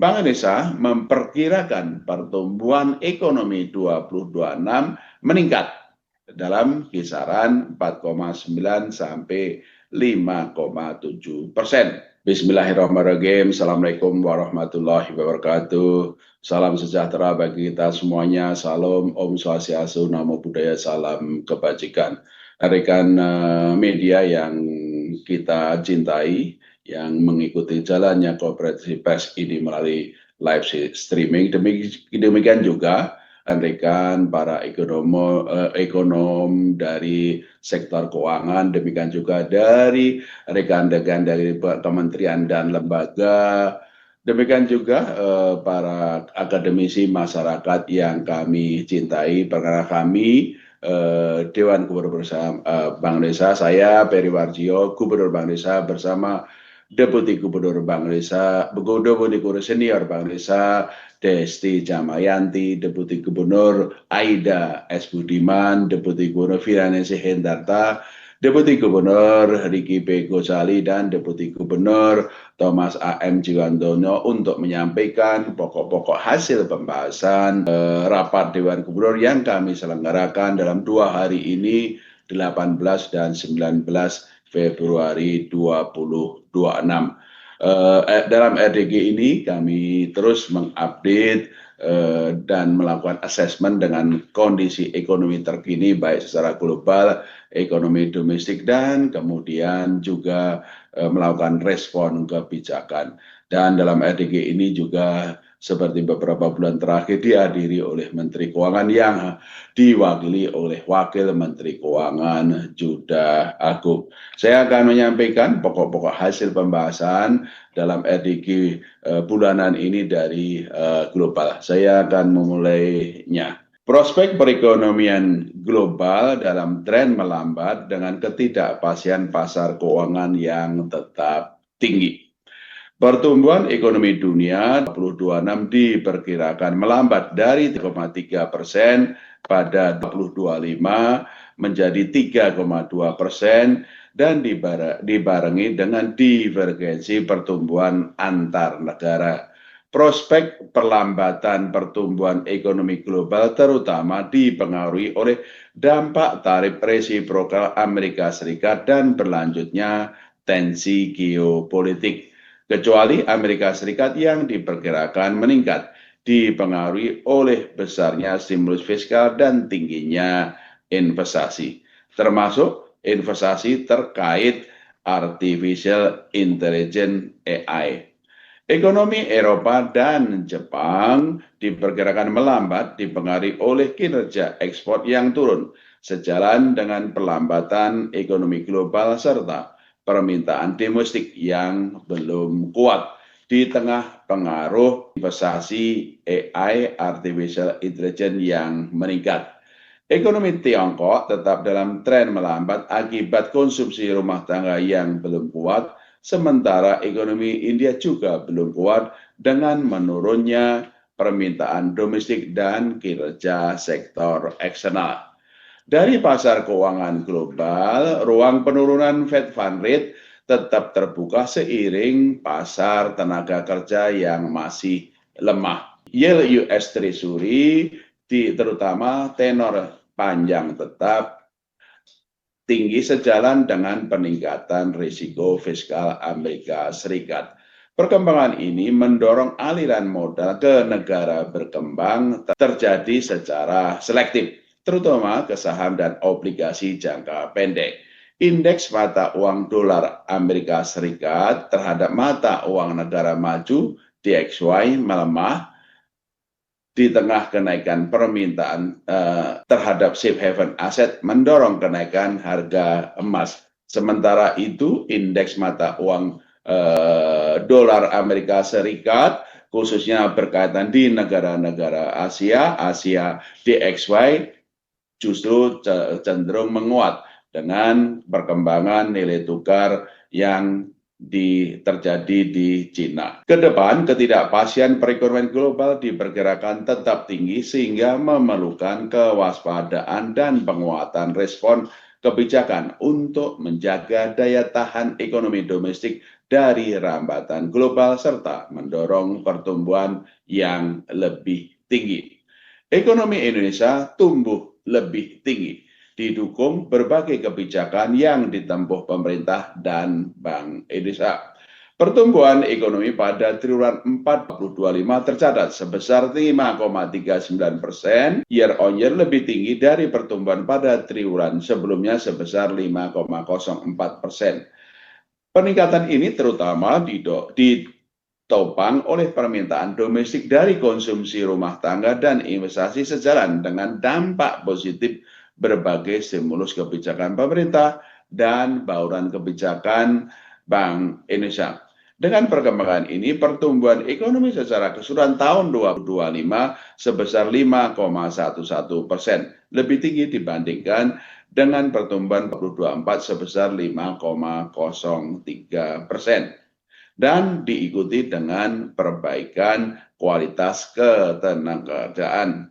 Bank Indonesia memperkirakan pertumbuhan ekonomi 2026 meningkat dalam kisaran 4,9 sampai 5,7%. Bismillahirrahmanirrahim. Assalamualaikum warahmatullahi wabarakatuh. Salam sejahtera bagi kita semuanya. Salam Om Swastiastu, Namo Buddhaya, salam kebajikan. Rekan media yang kita cintai, yang mengikuti jalannya konferensi pers ini melalui live streaming. Demikian juga rekan para ekonom dari sektor keuangan, demikian juga dari rekan-rekan dari kementerian dan lembaga, demikian juga para akademisi masyarakat yang kami cintai. Perkara kami Dewan Gubernur Bank Indonesia, saya Peri Warjio, Gubernur Bank Indonesia bersama Deputi Gubernur Bank Indonesia, Deputi Gubernur Senior Bank Indonesia, Desti Jamayanti, Deputi Gubernur Aida S. Budiman, Deputi Gubernur Firanesi Hendarta, Deputi Gubernur Riki P. Gosali, dan Deputi Gubernur Thomas A.M. Jiwandono untuk menyampaikan pokok-pokok hasil pembahasan rapat Dewan Gubernur yang kami selenggarakan dalam 2 hari ini, 18 dan 19 Februari 2026. Dalam RDG ini kami terus mengupdate dan melakukan assessment dengan kondisi ekonomi terkini baik secara global, ekonomi domestik, dan kemudian juga melakukan respon kebijakan. Dan dalam RDG ini juga seperti beberapa bulan terakhir dihadiri oleh Menteri Keuangan yang diwakili oleh Wakil Menteri Keuangan Judah Agung. Saya akan menyampaikan pokok-pokok hasil pembahasan dalam RDG bulanan ini dari global. Saya akan memulainya. Prospek perekonomian global dalam tren melambat dengan ketidakpastian pasar keuangan yang tetap tinggi. Pertumbuhan ekonomi dunia 2026 diperkirakan melambat dari 3,3% pada 2025 menjadi 3,2% dan dibarengi dengan divergensi pertumbuhan antar negara. Prospek perlambatan pertumbuhan ekonomi global terutama dipengaruhi oleh dampak tarif resiprokal Amerika Serikat dan berlanjutnya tensi geopolitik. Kecuali Amerika Serikat yang diperkirakan meningkat, dipengaruhi oleh besarnya stimulus fiskal dan tingginya investasi, termasuk investasi terkait artificial intelligence AI. Ekonomi Eropa dan Jepang diperkirakan melambat dipengaruhi oleh kinerja ekspor yang turun, sejalan dengan perlambatan ekonomi global serta permintaan domestik yang belum kuat di tengah pengaruh investasi AI artificial intelligence yang meningkat. Ekonomi Tiongkok tetap dalam tren melambat akibat konsumsi rumah tangga yang belum kuat, sementara ekonomi India juga belum kuat dengan menurunnya permintaan domestik dan kinerja sektor eksternal. Dari pasar keuangan global, ruang penurunan Fed Fund Rate tetap terbuka seiring pasar tenaga kerja yang masih lemah. Yield US Treasury terutama tenor panjang tetap tinggi sejalan dengan peningkatan risiko fiskal Amerika Serikat. Perkembangan ini mendorong aliran modal ke negara berkembang terjadi secara selektif, terutama ke saham dan obligasi jangka pendek. Indeks mata uang dolar Amerika Serikat terhadap mata uang negara maju DXY melemah di tengah kenaikan permintaan terhadap safe haven aset mendorong kenaikan harga emas. Sementara itu, indeks mata uang dolar Amerika Serikat khususnya berkaitan di negara-negara Asia DXY justru cenderung menguat dengan perkembangan nilai tukar yang terjadi di Cina. Kedepan, ketidakpastian perekonomian global diperkirakan tetap tinggi sehingga memerlukan kewaspadaan dan penguatan respon kebijakan untuk menjaga daya tahan ekonomi domestik dari rambatan global serta mendorong pertumbuhan yang lebih tinggi. Ekonomi Indonesia tumbuh lebih tinggi, didukung berbagai kebijakan yang ditempuh pemerintah dan Bank Indonesia. Pertumbuhan ekonomi pada triwulan 4 2025 tercatat sebesar 5,39% year on year, lebih tinggi dari pertumbuhan pada triwulan sebelumnya sebesar 5,04%. Peningkatan ini terutama ditopang oleh permintaan domestik dari konsumsi rumah tangga dan investasi sejalan dengan dampak positif berbagai stimulus kebijakan pemerintah dan bauran kebijakan Bank Indonesia. Dengan perkembangan ini, pertumbuhan ekonomi secara keseluruhan tahun 2025 sebesar 5,11%, lebih tinggi dibandingkan dengan pertumbuhan 2024 sebesar 5,03%, dan diikuti dengan perbaikan kualitas ketenagakerjaan.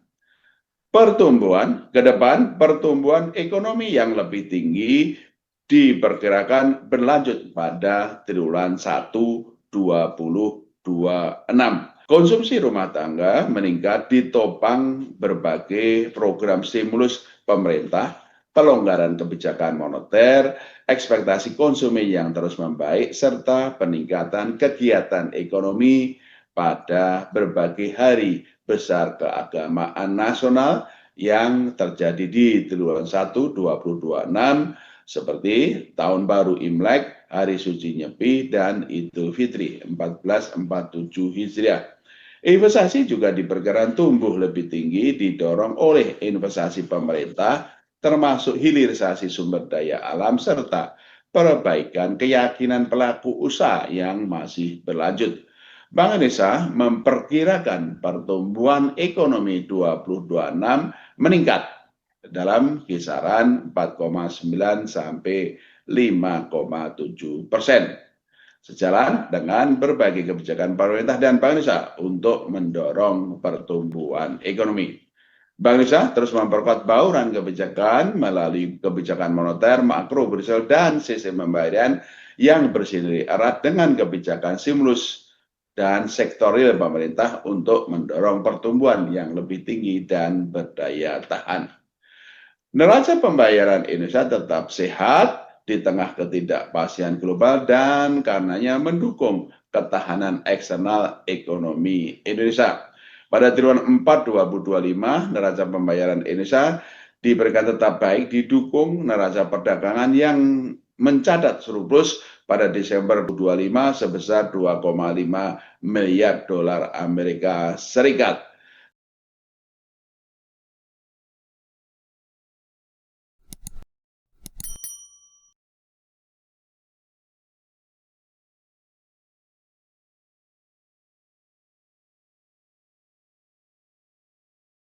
Pertumbuhan ke depan, pertumbuhan ekonomi yang lebih tinggi diperkirakan berlanjut pada triwulan 1 2026. Konsumsi rumah tangga meningkat ditopang berbagai program stimulus pemerintah, pelonggaran kebijakan moneter, ekspektasi konsumen yang terus membaik, serta peningkatan kegiatan ekonomi pada berbagai hari besar keagamaan nasional yang terjadi di triwulan 1 2026 seperti Tahun Baru Imlek, Hari Suci Nyepi, dan Idul Fitri 1447 Hijriah. Investasi juga diperkirakan tumbuh lebih tinggi didorong oleh investasi pemerintah, termasuk hilirisasi sumber daya alam serta perbaikan keyakinan pelaku usaha yang masih berlanjut. Bank Indonesia memperkirakan pertumbuhan ekonomi 2026 meningkat dalam kisaran 4,9 sampai 5,7%. Sejalan dengan berbagai kebijakan pemerintah dan Bank Indonesia untuk mendorong pertumbuhan ekonomi. Bank Indonesia terus memperkuat bauran kebijakan melalui kebijakan moneter, makro, Brusel, dan sistem pembayaran yang bersinergi erat dengan kebijakan stimulus dan sektorial pemerintah untuk mendorong pertumbuhan yang lebih tinggi dan berdaya tahan. Neraca pembayaran Indonesia tetap sehat di tengah ketidakpastian global dan karenanya mendukung ketahanan eksternal ekonomi Indonesia. Pada triwulan 4 2025, neraca pembayaran Indonesia diberikan tetap baik, didukung neraca perdagangan yang mencatat surplus pada Desember 2025 sebesar 2,5 miliar dolar Amerika Serikat.